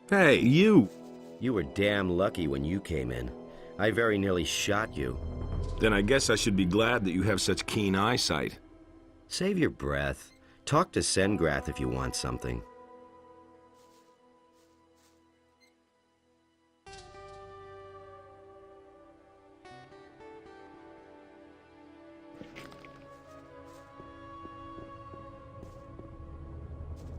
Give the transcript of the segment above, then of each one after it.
Hey, you! You were damn lucky when you came in. I very nearly shot you. Then I guess I should be glad that you have such keen eyesight. Save your breath. Talk to Sengrath if you want something.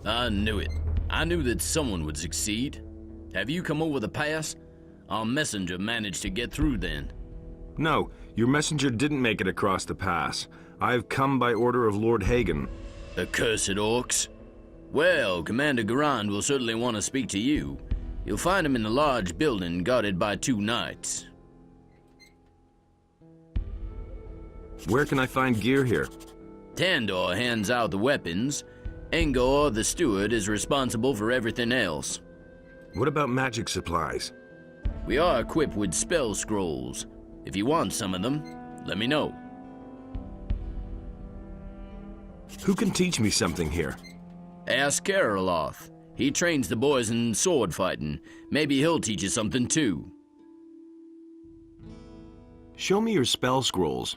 I knew it. I knew that someone would succeed. Have you come over the pass? Our messenger managed to get through then. No, your messenger didn't make it across the pass. I've come by order of Lord Hagen. Accursed orcs. Well, Commander Garand will certainly want to speak to you. You'll find him in a large building guarded by 2 knights. Where can I find gear here? Tandor hands out the weapons. Engor, the steward, is responsible for everything else. What about magic supplies? We are equipped with spell scrolls. If you want some of them, let me know. Who can teach me something here? Ask Karoloth. He trains the boys in sword fighting. Maybe he'll teach you something too. Show me your spell scrolls.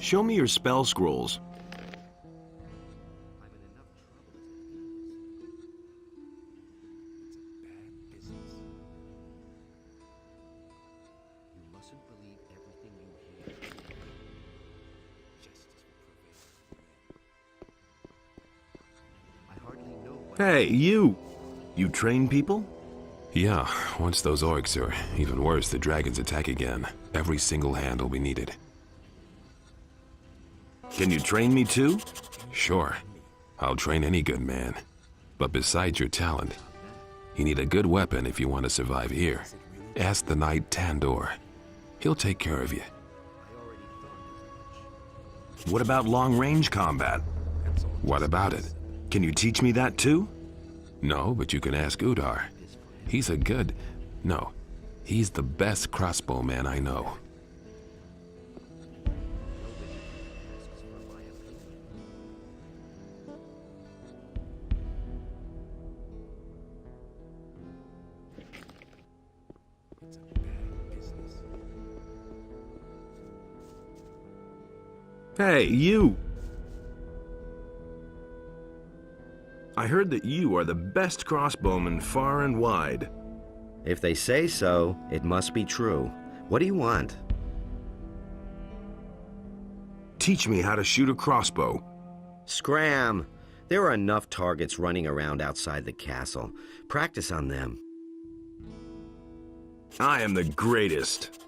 Show me your spell scrolls. Hey, you! You train people? Yeah, once those orcs, or even worse, the dragons attack again, every single hand will be needed. Can you train me too? Sure. I'll train any good man. But besides your talent, you need a good weapon if you want to survive here. Ask the knight Tandor. He'll take care of you. What about long-range combat? What about it? Can you teach me that too? No, but you can ask Udar. He's the best crossbowman I know. Hey, you! I heard that you are the best crossbowman far and wide. If they say so, it must be true. What do you want? Teach me how to shoot a crossbow. Scram! There are enough targets running around outside the castle. Practice on them. I am the greatest.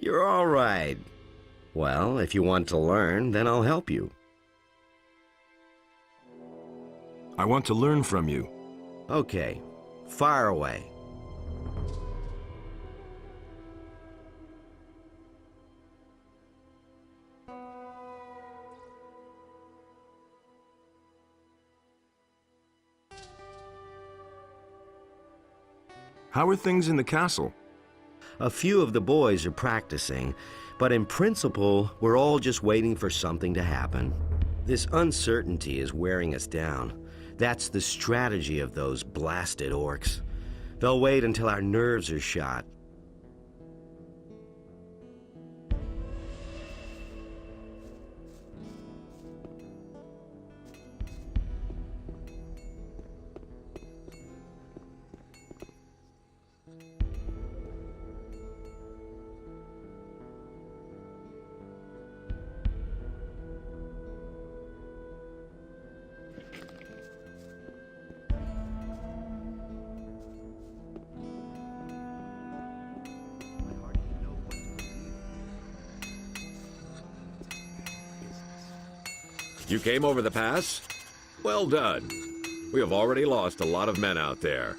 You're all right. Well, if you want to learn, then I'll help you. I want to learn from you. Okay, fire away. How are things in the castle? A few of the boys are practicing, but in principle, we're all just waiting for something to happen. This uncertainty is wearing us down. That's the strategy of those blasted orcs. They'll wait until our nerves are shot. You came over the pass? Well done. We have already lost a lot of men out there.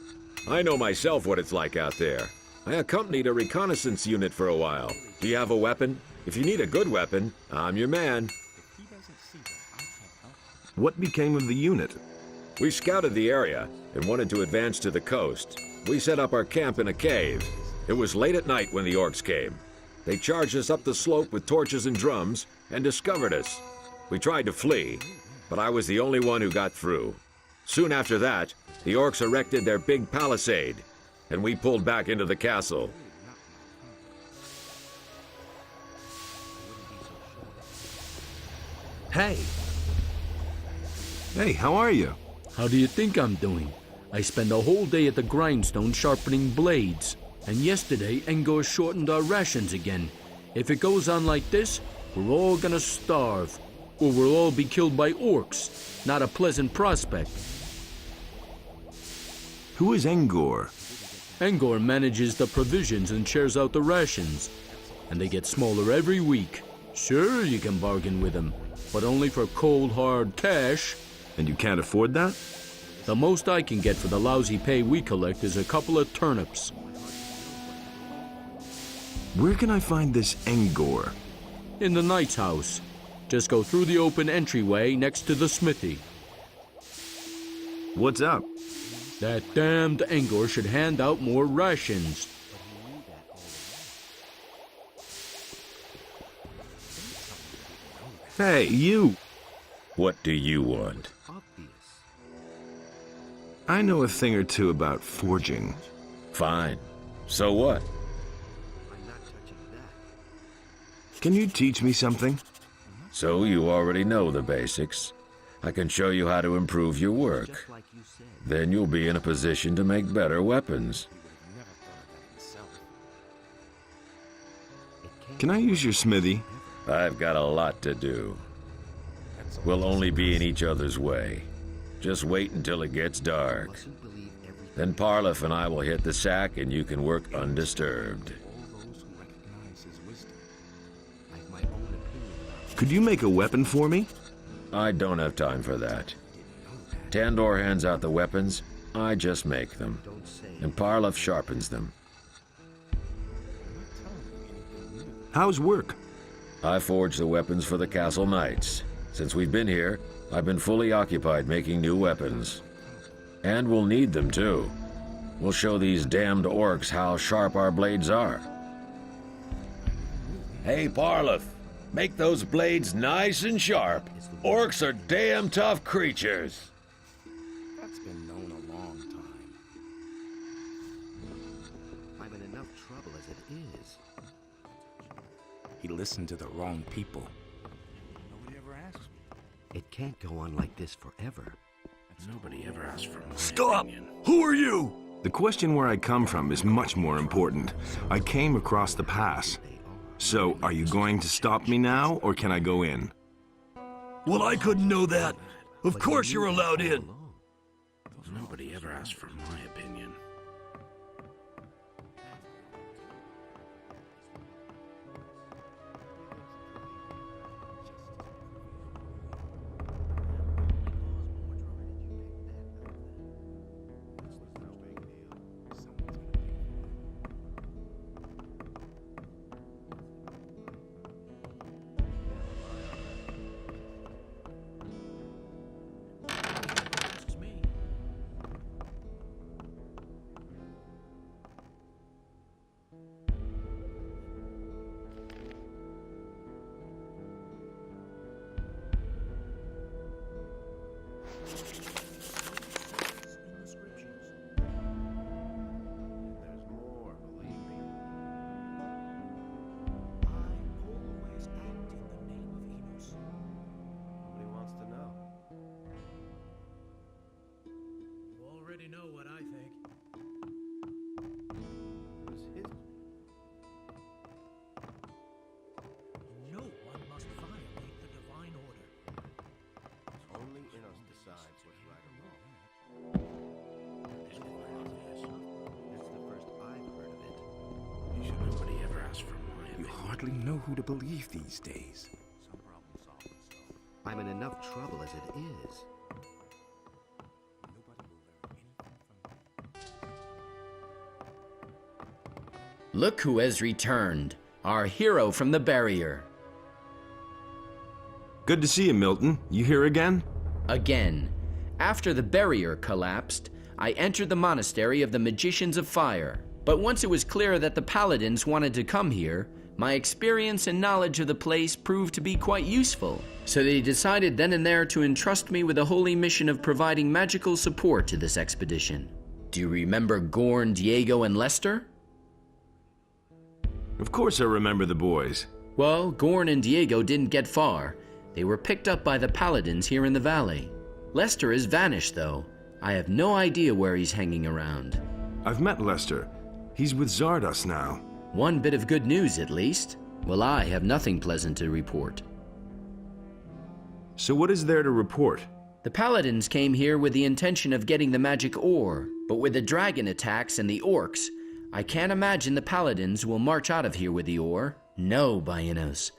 I know myself what it's like out there. I accompanied a reconnaissance unit for a while. Do you have a weapon? If you need a good weapon, I'm your man. What became of the unit? We scouted the area and wanted to advance to the coast. We set up our camp in a cave. It was late at night when the orcs came. They charged us up the slope with torches and drums and discovered us. We tried to flee, but I was the only one who got through. Soon after that, the orcs erected their big palisade, and we pulled back into the castle. Hey! Hey, how are you? How do you think I'm doing? I spend a whole day at the grindstone sharpening blades. And yesterday, Engor shortened our rations again. If it goes on like this, we're all gonna starve. Or we'll all be killed by orcs. Not a pleasant prospect. Who is Engor? Engor manages the provisions and shares out the rations. And they get smaller every week. Sure, you can bargain with him, but only for cold, hard cash. And you can't afford that? The most I can get for the lousy pay we collect is a couple of turnips. Where can I find this Engor? In the knight's house. Just go through the open entryway next to the smithy. What's up? That damned Engor should hand out more rations. Hey, you! What do you want? I know a thing or two about forging. Fine. So what? Can you teach me something? So you already know the basics. I can show you how to improve your work. Then you'll be in a position to make better weapons. Can I use your smithy? I've got a lot to do. We'll only be in each other's way. Just wait until it gets dark. Then Parlif and I will hit the sack and you can work undisturbed. Could you make a weapon for me? I don't have time for that. Tandor hands out the weapons, I just make them. And Parlif sharpens them. How's work? I forge the weapons for the castle knights. Since we've been here, I've been fully occupied making new weapons. And we'll need them too. We'll show these damned orcs how sharp our blades are. Hey, Parleth, make those blades nice and sharp. Orcs are damn tough creatures. That's been known a long time. I'm in enough trouble as it is. He listened to the wrong people. Nobody ever asks me. It can't go on like this forever. Nobody ever asked for my Stop! opinion. Who are you? The question where I come from is much more important. I came across the pass. So, are you going to stop me now, or can I go in? Well, I couldn't know that. Of course you're allowed in. Nobody ever asked for my opinion. Know what I think. No one must violate the divine order. Only Innos decides what's right or wrong. It's the first I've heard of it. Nobody ever asked for my opinion. You hardly know who to believe these days. I'm in enough trouble as it is. Look who has returned, our hero from the barrier. Good to see you, Milton. You here again? Again, after the barrier collapsed, I entered the monastery of the Magicians of Fire. But once it was clear that the Paladins wanted to come here, my experience and knowledge of the place proved to be quite useful. So they decided then and there to entrust me with the holy mission of providing magical support to this expedition. Do you remember Gorn, Diego, and Lester? Of course I remember the boys. Well, Gorn and Diego didn't get far. They were picked up by the Paladins here in the valley. Lester has vanished, though. I have no idea where he's hanging around. I've met Lester. He's with Zardos now. One bit of good news, at least. Well, I have nothing pleasant to report. So what is there to report? The Paladins came here with the intention of getting the magic ore, but with the dragon attacks and the orcs, I can't imagine the Paladins will march out of here with the ore. No, Ballestas.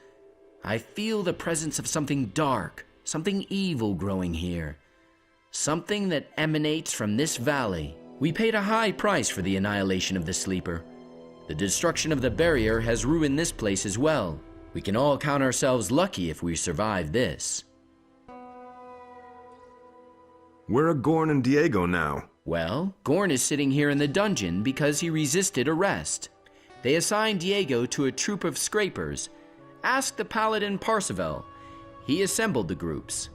I feel the presence of something dark, something evil growing here. Something that emanates from this valley. We paid a high price for the annihilation of the Sleeper. The destruction of the barrier has ruined this place as well. We can all count ourselves lucky if we survive this. Where are Gorn and Diego now? Well, Gorn is sitting here in the dungeon because he resisted arrest. They assigned Diego to a troop of scrapers. Ask the Paladin Parseval. He assembled the groups.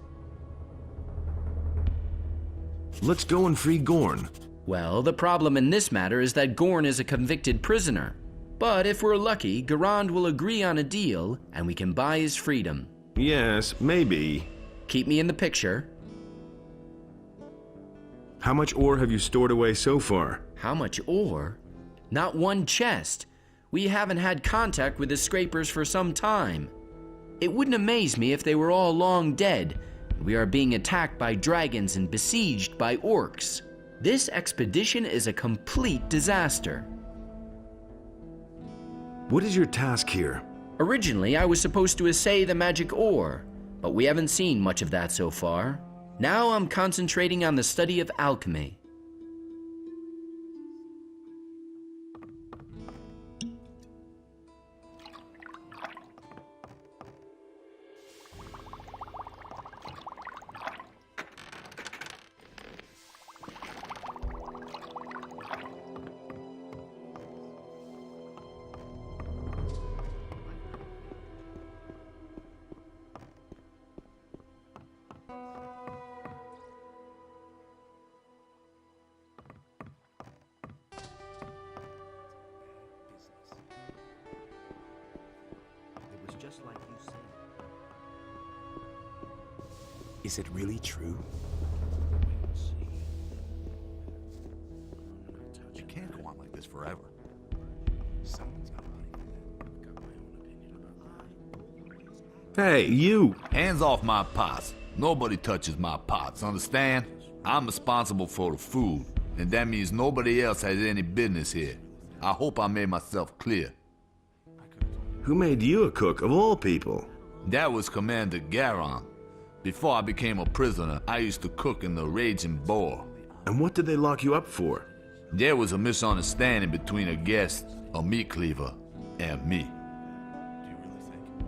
Let's go and free Gorn. Well, the problem in this matter is that Gorn is a convicted prisoner. But if we're lucky, Garand will agree on a deal and we can buy his freedom. Yes, maybe. Keep me in the picture. How much ore have you stored away so far? How much ore? Not one chest. We haven't had contact with the scrapers for some time. It wouldn't amaze me if they were all long dead. We are being attacked by dragons and besieged by orcs. This expedition is a complete disaster. What is your task here? Originally, I was supposed to assay the magic ore, but we haven't seen much of that so far. Now I'm concentrating on the study of alchemy. Is it really true? You can't go on like this forever. Hey, you! Hands off my pots. Nobody touches my pots, understand? I'm responsible for the food, and that means nobody else has any business here. I hope I made myself clear. Who made you a cook of all people? That was Commander Garon. Before I became a prisoner, I used to cook in the Raging Boar. And what did they lock you up for? There was a misunderstanding between a guest, a meat cleaver, and me.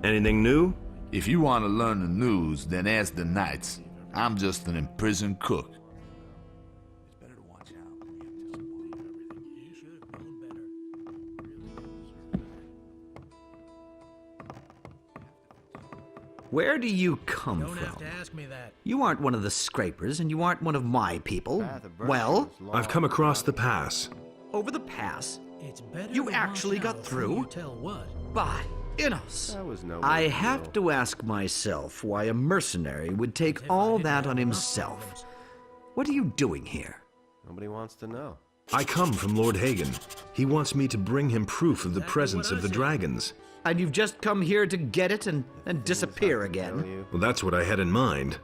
Anything new? If you want to learn the news, then ask the knights. I'm just an imprisoned cook. Where do you come Don't from? have to ask me that. You aren't one of the scrapers, and you aren't one of my people. Well, I've come across the pass. over the pass, It's better You to actually watch got out through? before you tell what. by Innos. I have to ask myself why a mercenary would take all that on himself. What are you doing here? Nobody wants to know. I come from Lord Hagen. He wants me to bring him proof of the presence of the dragons. And you've just come here to get it and then disappear again? Well, that's what I had in mind.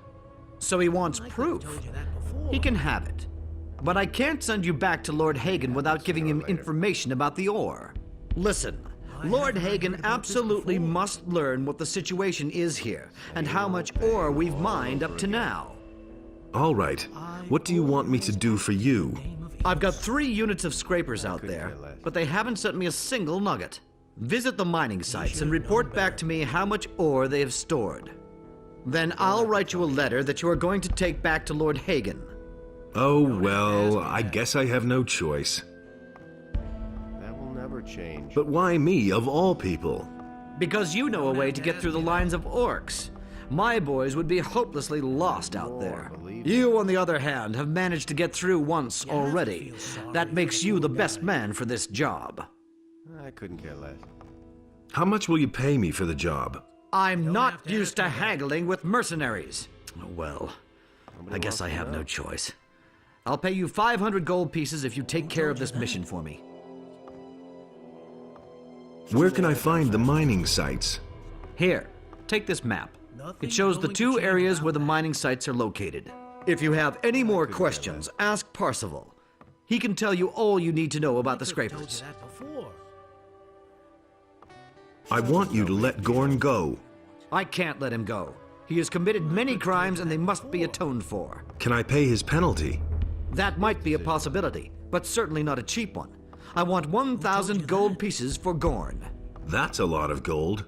So he wants proof. Told you that before. He can have it. But I can't send you back to Lord Hagen without giving him information about the ore. Listen, Lord Hagen absolutely must learn what the situation is here, and how much ore we've mined up to now. All right. What do you want me to do for you? I've got 3 units of scrapers out there, but they haven't sent me a single nugget. Visit the mining sites and report back to me how much ore they have stored. Then I'll write you a letter that you are going to take back to Lord Hagen. Oh, well, I guess I have no choice. That will never change. But why me, of all people? Because you know a way to get through the lines of orcs. My boys would be hopelessly lost out there. You, on the other hand, have managed to get through once already. That makes you the best man for this job. I couldn't care less. How much will you pay me for the job? I'm not used to haggling with mercenaries. Oh, well, I guess I have no choice. I'll pay you 500 gold pieces if you take care of this mission for me. Where can I find the mining sites? Here, take this map. It shows the 2 areas where the mining sites are located. If you have any more questions, ask Parsival. He can tell you all you need to know about the Told you scrapers. that before. I want you to let Gorn go. I can't let him go. He has committed many crimes and they must be atoned for. Can I pay his penalty? That might be a possibility, but certainly not a cheap one. I want 1,000 gold pieces for Gorn. That's a lot of gold.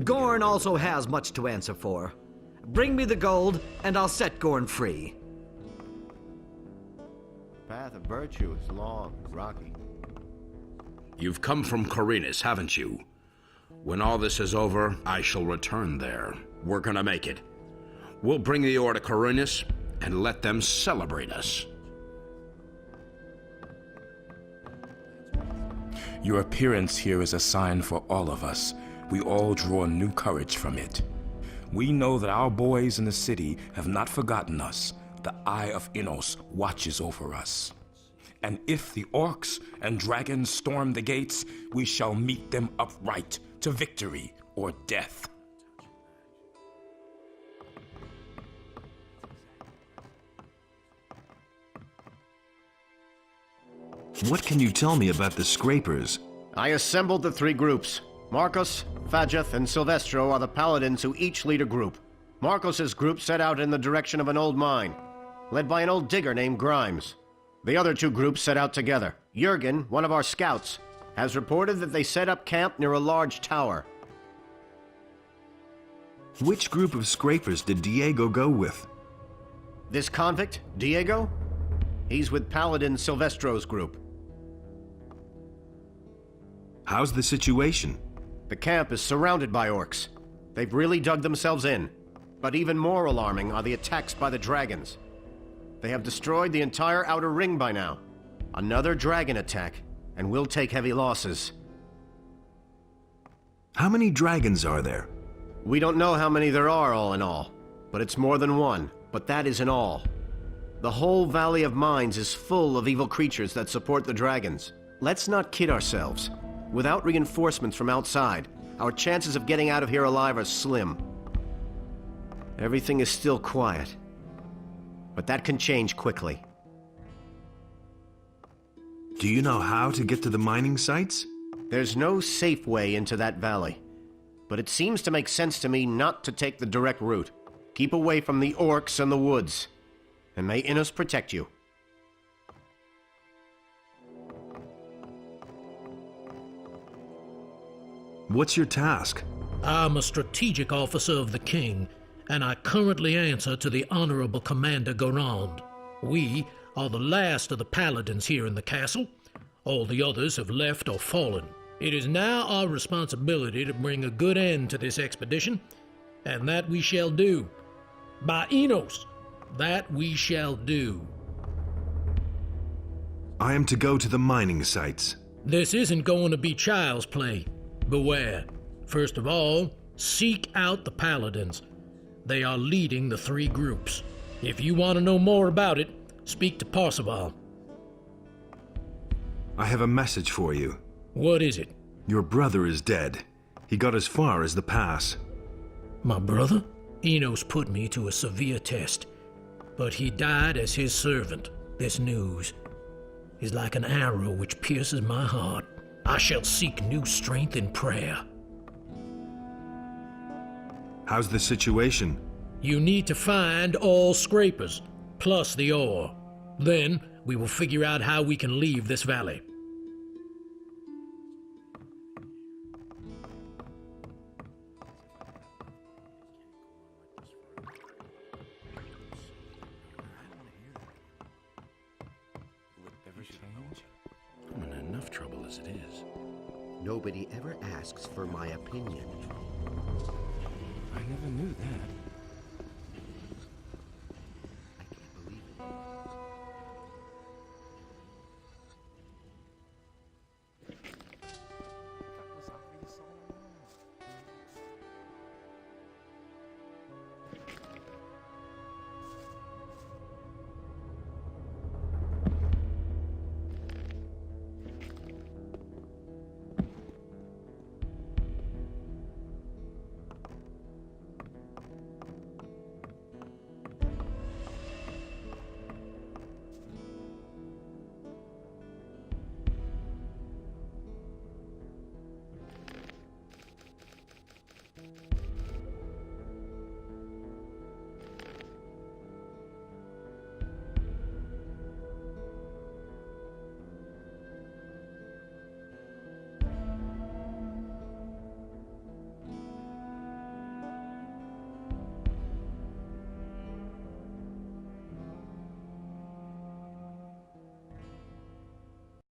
Gorn also has much to answer for. Bring me the gold, and I'll set Gorn free. Path of virtue is long, rocky. You've come from Corinus, haven't you? When all this is over, I shall return there. We're gonna make it. We'll bring the ore to Corinus and let them celebrate us. Your appearance here is a sign for all of us. We all draw new courage from it. We know that our boys in the city have not forgotten us. The Eye of Innos watches over us. And if the orcs and dragons storm the gates, we shall meet them upright to victory or death. What can you tell me about the scrapers? I assembled the 3 groups. Marcos, Fadjeth, and Silvestro are the paladins who each lead a group. Marcos's group set out in the direction of an old mine, led by an old digger named Grimes. The other 2 groups set out together. Jurgen, one of our scouts, has reported that they set up camp near a large tower. Which group of scrapers did Diego go with? This convict, Diego? He's with Paladin Silvestro's group. How's the situation? The camp is surrounded by orcs. They've really dug themselves in. But even more alarming are the attacks by the dragons. They have destroyed the entire outer ring by now. Another dragon attack, and we'll take heavy losses. How many dragons are there? We don't know how many there are all in all, but it's more than one. But that isn't all. The whole Valley of Mines is full of evil creatures that support the dragons. Let's not kid ourselves. Without reinforcements from outside, our chances of getting out of here alive are slim. Everything is still quiet, but that can change quickly. Do you know how to get to the mining sites? There's no safe way into that valley, but it seems to make sense to me not to take the direct route. Keep away from the orcs and the woods, and may Innos protect you. What's your task? I'm a strategic officer of the king, and I currently answer to the Honorable Commander Garand. We are the last of the paladins here in the castle. All the others have left or fallen. It is now our responsibility to bring a good end to this expedition, and that we shall do. By Innos, that we shall do. I am to go to the mining sites. This isn't going to be child's play. Beware. First of all, seek out the paladins. They are leading the three groups. If you want to know more about it, speak to Parzival. I have a message for you. What is it? Your brother is dead. He got as far as the pass. My brother? Innos put me to a severe test, but he died as his servant. This news is like an arrow which pierces my heart. I shall seek new strength in prayer. How's the situation? You need to find all scrapers, plus the ore. Then we will figure out how we can leave this valley. I'm in enough trouble as it is. Nobody ever asks for my opinion. I never knew that.